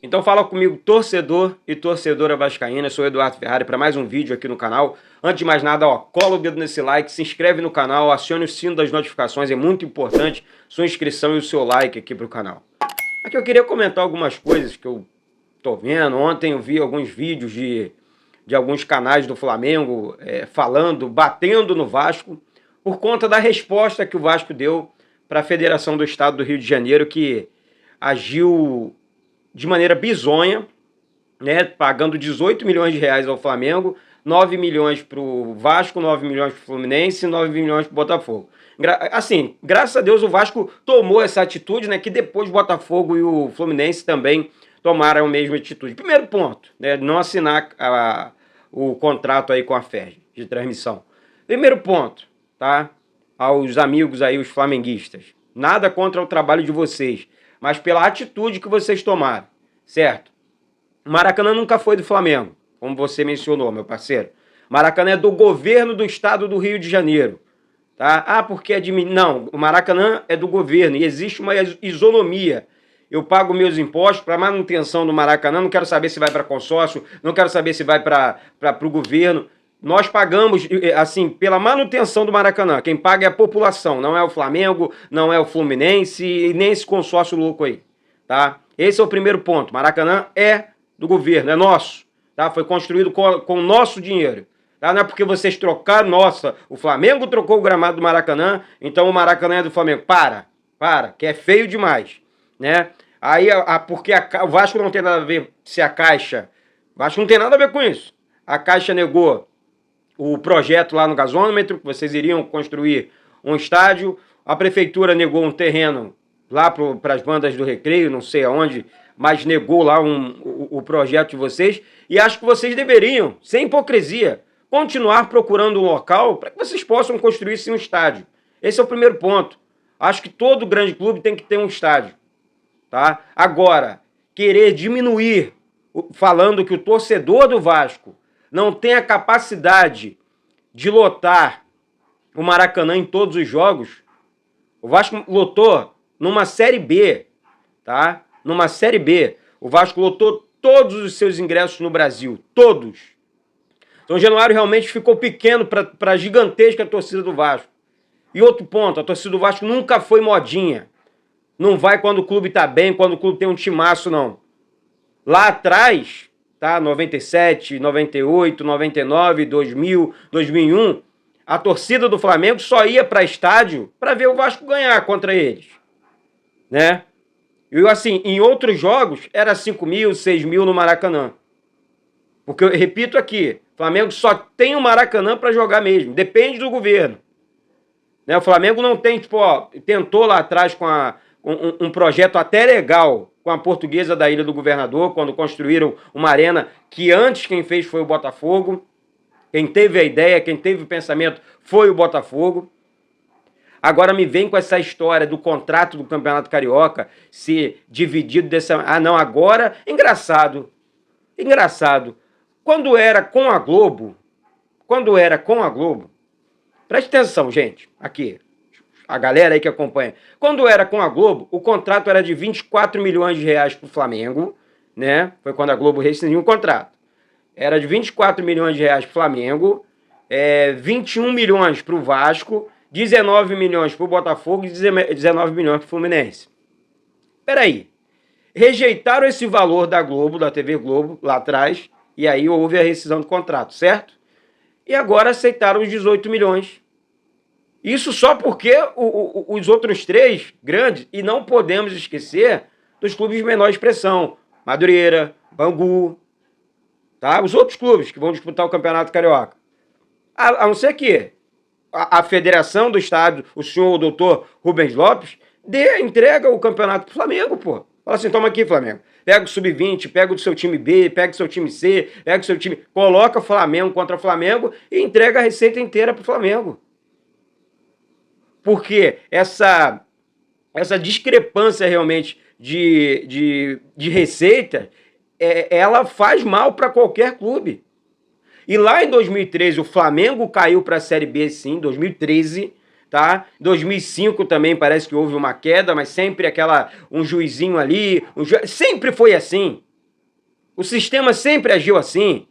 Então fala comigo, torcedor e torcedora vascaína, eu sou o Eduardo Ferrari para mais um vídeo aqui no canal. Antes de mais nada, cola o dedo nesse like, se inscreve no canal, acione o sino das notificações, é muito importante sua inscrição e o seu like aqui pro canal. Aqui eu queria comentar algumas coisas que eu tô vendo. Ontem eu vi alguns vídeos de alguns canais do Flamengo falando, batendo no Vasco, por conta da resposta que o Vasco deu para a Federação do Estado do Rio de Janeiro, que agiu de maneira bizonha, né, pagando 18 milhões de reais ao Flamengo, 9 milhões para o Vasco, 9 milhões para o Fluminense e 9 milhões para o Botafogo. Assim, graças a Deus o Vasco tomou essa atitude, né, que depois o Botafogo e o Fluminense também tomaram a mesma atitude. Primeiro ponto, né, não assinar o contrato aí com a FERJ de transmissão. Primeiro ponto, tá, aos amigos aí, os flamenguistas, nada contra o trabalho de vocês, mas pela atitude que vocês tomaram, certo? O Maracanã nunca foi do Flamengo, como você mencionou, meu parceiro. Maracanã é do governo do estado do Rio de Janeiro, tá? Ah, porque é de mim. Não, o Maracanã é do governo e existe uma isonomia. Eu pago meus impostos para manutenção do Maracanã, não quero saber se vai para consórcio, não quero saber se vai para o governo. Nós pagamos, assim, pela manutenção do Maracanã. Quem paga é a população, não é o Flamengo, não é o Fluminense e nem esse consórcio louco aí, tá? Esse é o primeiro ponto. Maracanã é do governo, é nosso, tá? Foi construído com o nosso dinheiro, tá? Não é porque vocês trocaram, nossa, o Flamengo trocou o gramado do Maracanã, então o Maracanã é do Flamengo. Para, que é feio demais, né? Aí, porque o Vasco não tem nada a ver se a Caixa... O Vasco não tem nada a ver com isso. A Caixa negou o projeto lá no gasômetro, que vocês iriam construir um estádio. A prefeitura negou um terreno lá para as bandas do Recreio, não sei aonde, mas negou lá o projeto de vocês. E acho que vocês deveriam, sem hipocrisia, continuar procurando um local para que vocês possam construir sim um estádio. Esse é o primeiro ponto. Acho que todo grande clube tem que ter um estádio, tá? Agora, querer diminuir, falando que o torcedor do Vasco não tem a capacidade de lotar o Maracanã em todos os jogos. O Vasco lotou numa Série B, tá? Numa Série B. O Vasco lotou todos os seus ingressos no Brasil. Todos. São Januário realmente ficou pequeno para a gigantesca torcida do Vasco. E outro ponto, a torcida do Vasco nunca foi modinha. Não vai quando o clube tá bem, quando o clube tem um timaço, não. Lá atrás, tá? 97, 98, 99, 2000, 2001, a torcida do Flamengo só ia para estádio para ver o Vasco ganhar contra eles, né? E assim, em outros jogos era 5 mil, 6 mil no Maracanã. Porque eu repito aqui, o Flamengo só tem o Maracanã para jogar mesmo, depende do governo, né? O Flamengo não tem, tipo, tentou lá atrás com um projeto até legal com a Portuguesa da Ilha do Governador, quando construíram uma arena que antes quem fez foi o Botafogo. Quem teve a ideia, quem teve o pensamento foi o Botafogo. Agora me vem com essa história do contrato do Campeonato Carioca ser dividido dessa... Ah, não, agora... Engraçado. Quando era com a Globo... Preste atenção, gente, aqui. A galera aí que acompanha. Quando era com a Globo, o contrato era de 24 milhões de reais para o Flamengo, né? Foi quando a Globo rescindiu o contrato. Era de 24 milhões de reais para o Flamengo, 21 milhões para o Vasco, 19 milhões para o Botafogo e 19 milhões para o Fluminense. Peraí. Rejeitaram esse valor da Globo, da TV Globo, lá atrás, e aí houve a rescisão do contrato, certo? E agora aceitaram os 18 milhões. Isso só porque os outros três grandes, e não podemos esquecer dos clubes de menor expressão, Madureira, Bangu, tá? Os outros clubes que vão disputar o Campeonato Carioca. A não ser que a Federação do Estado, o senhor, o doutor Rubens Lopes, entrega o campeonato pro Flamengo, pô. Fala assim, toma aqui, Flamengo. Pega o sub-20, pega o do seu time B, pega o seu time C, pega o seu time... Coloca Flamengo contra Flamengo e entrega a receita inteira pro Flamengo. Porque essa essa discrepância realmente de receita, ela faz mal para qualquer clube. E lá em 2013 o Flamengo caiu para a Série B, sim, 2013, tá? 2005 também parece que houve uma queda, mas sempre um juizinho ali, sempre foi assim. O sistema sempre agiu assim.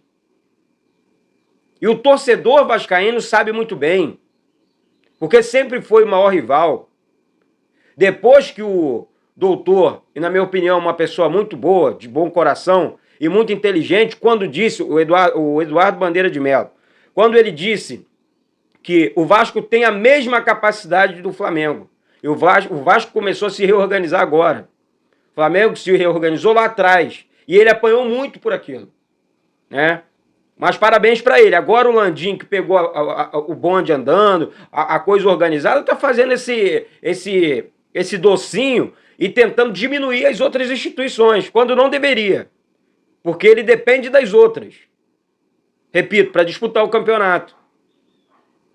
E o torcedor vascaíno sabe muito bem, porque sempre foi o maior rival. Depois que o doutor, e na minha opinião uma pessoa muito boa, de bom coração e muito inteligente, quando disse, o Eduardo Bandeira de Mello, quando ele disse que o Vasco tem a mesma capacidade do Flamengo, e o Vasco começou a se reorganizar agora. O Flamengo se reorganizou lá atrás, e ele apanhou muito por aquilo, né? Mas parabéns para ele. Agora o Landim, que pegou o bonde andando, a coisa organizada, está fazendo esse docinho e tentando diminuir as outras instituições, quando não deveria. Porque ele depende das outras. Repito, para disputar o campeonato.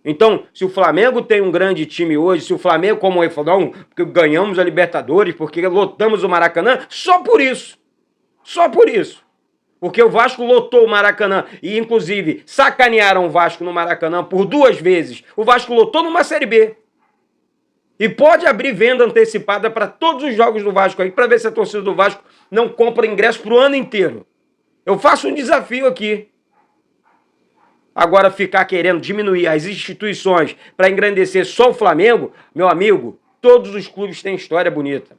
Então, se o Flamengo tem um grande time hoje, se o Flamengo, como ele falou, não, porque ganhamos a Libertadores, porque lotamos o Maracanã, só por isso. Só por isso. Porque o Vasco lotou o Maracanã e, inclusive, sacanearam o Vasco no Maracanã por 2 vezes. O Vasco lotou numa Série B. E pode abrir venda antecipada para todos os jogos do Vasco aí, para ver se a torcida do Vasco não compra ingresso para o ano inteiro. Eu faço um desafio aqui. Agora, ficar querendo diminuir as instituições para engrandecer só o Flamengo, meu amigo, todos os clubes têm história bonita.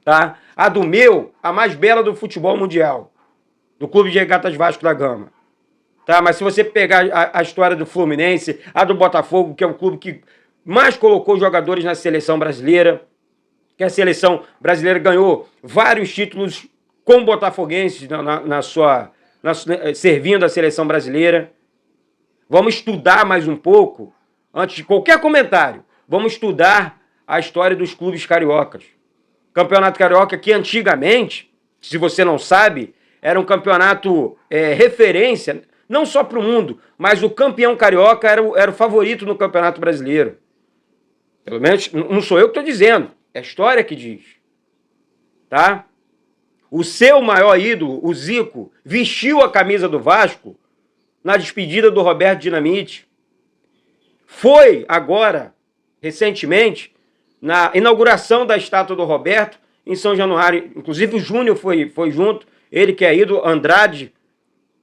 Tá? A do meu, a mais bela do futebol mundial. Do Clube de Regatas Vasco da Gama. Tá? Mas se você pegar a história do Fluminense, a do Botafogo, que é um clube que mais colocou jogadores na seleção brasileira, que a seleção brasileira ganhou vários títulos com botafoguenses servindo a seleção brasileira. Vamos estudar mais um pouco, antes de qualquer comentário, vamos estudar a história dos clubes cariocas. Campeonato Carioca que antigamente, se você não sabe, era um campeonato referência, não só para o mundo, mas o campeão carioca era o favorito no Campeonato Brasileiro. Pelo menos, não sou eu que estou dizendo, é a história que diz. Tá? O seu maior ídolo, o Zico, vestiu a camisa do Vasco na despedida do Roberto Dinamite. Foi agora, recentemente, na inauguração da estátua do Roberto, em São Januário. Inclusive o Júnior foi junto, ele que é ídolo, Andrade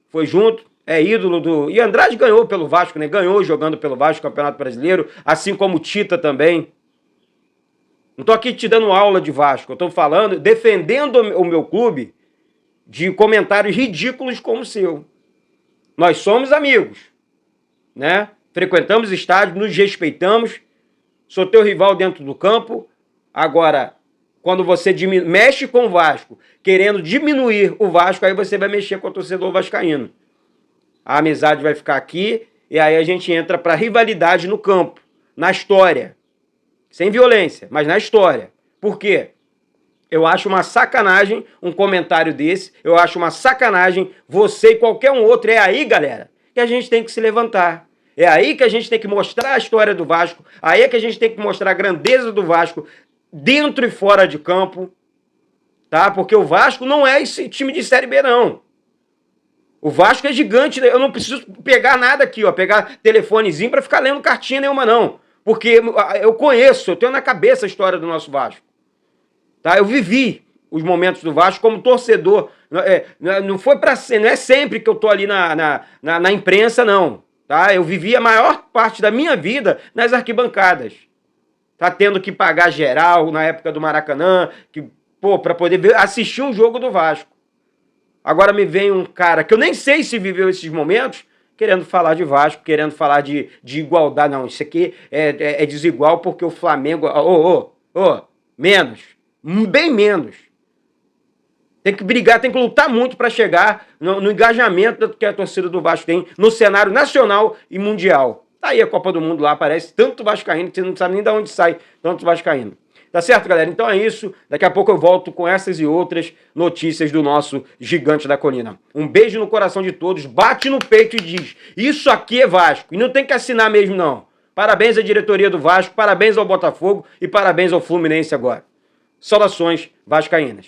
foi junto, é ídolo do... E Andrade ganhou pelo Vasco, né? Ganhou jogando pelo Vasco, Campeonato Brasileiro, assim como o Tita também. Não estou aqui te dando aula de Vasco, eu estou falando, defendendo o meu clube de comentários ridículos como o seu. Nós somos amigos, né? Frequentamos estádios, nos respeitamos, sou teu rival dentro do campo. Agora, quando você mexe com o Vasco, querendo diminuir o Vasco, aí você vai mexer com o torcedor vascaíno. A amizade vai ficar aqui e aí a gente entra para rivalidade no campo, na história. Sem violência, mas na história. Por quê? Eu acho uma sacanagem um comentário desse, eu acho uma sacanagem você e qualquer um outro. É aí, galera, que a gente tem que se levantar. É aí que a gente tem que mostrar a história do Vasco, aí é que a gente tem que mostrar a grandeza do Vasco dentro e fora de campo, tá? Porque o Vasco não é esse time de Série B, não. O Vasco é gigante, eu não preciso pegar nada aqui, ó, pegar telefonezinho para ficar lendo cartinha nenhuma, não. Porque eu conheço, eu tenho na cabeça a história do nosso Vasco. Tá? Eu vivi os momentos do Vasco como torcedor. Não foi para ser, não é sempre que eu tô ali na imprensa, não. Tá? Eu vivi a maior parte da minha vida nas arquibancadas. Tá tendo que pagar geral na época do Maracanã, para poder assistir um jogo do Vasco. Agora me vem um cara que eu nem sei se viveu esses momentos, querendo falar de Vasco, querendo falar de igualdade. Não, isso aqui é desigual porque o Flamengo... menos. Bem menos. Tem que brigar, tem que lutar muito para chegar no engajamento que a torcida do Vasco tem no cenário nacional e mundial. Tá aí a Copa do Mundo lá, aparece tanto vascaíno que você não sabe nem de onde sai tanto vascaíno. Tá certo, galera? Então é isso. Daqui a pouco eu volto com essas e outras notícias do nosso Gigante da Colina. Um beijo no coração de todos. Bate no peito e diz, isso aqui é Vasco. E não tem que assinar mesmo, não. Parabéns à diretoria do Vasco, parabéns ao Botafogo e parabéns ao Fluminense agora. Saudações vascaínas.